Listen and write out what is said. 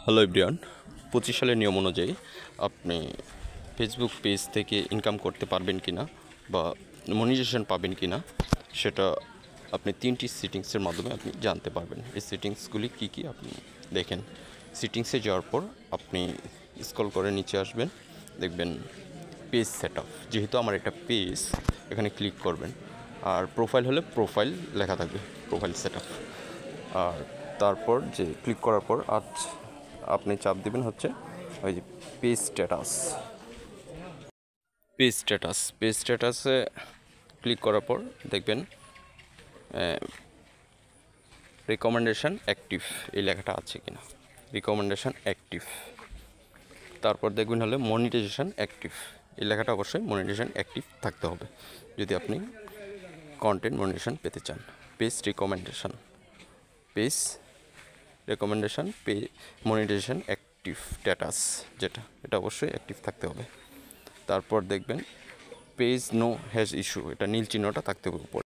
Hello everyone, 25 সালের নিয়ম অনুযায়ী আপনি ফেসবুক পেজ থেকে ইনকাম করতে পারবেন কিনা বা মনিটাইজেশন পাবেন কিনা সেটা আপনি 3টি সেটিংসের মাধ্যমে আপনি জানতে পারবেন। এই সেটিংসগুলি কী কী আপনি দেখেন। সেটিংসে যাওয়ার পর আপনি স্ক্রল করে নিচে আসবেন, দেখবেন পেজ সেটআপ। যেহেতু আমার একটা পেজ, এখানে ক্লিক করবেন। আর প্রোফাইল হলে প্রোফাইল লেখা থাকবে, প্রোফাইল সেটআপ। আর তারপর যে ক্লিক করার পর আপনি চাপ দিবেন হচ্ছে ওই যে পেজ স্ট্যাটাস। পেজ স্ট্যাটাসে ক্লিক করার পর দেখবেন রিকমেন্ডেশন অ্যাক্টিভ এই লেখাটা আছে কিনা, রিকমেন্ডেশন অ্যাক্টিভ। তারপর দেখবেন হলে মনিটাইজেশন অ্যাক্টিভ এই লেখাটা অবশ্যই মনিটাইজেশন অ্যাক্টিভ থাকতে হবে যদি আপনি কন্টেন্ট মনিটাইজেশন পেতে চান। Page recommendation monetization active status, যেটা এটা অবশ্যই অ্যাক্টিভ থাকতে হবে। তারপর দেখবেন পেজ নো হ্যাজ ইস্যু, এটা নীল চিহ্নটা থাকতে হবে উপরে।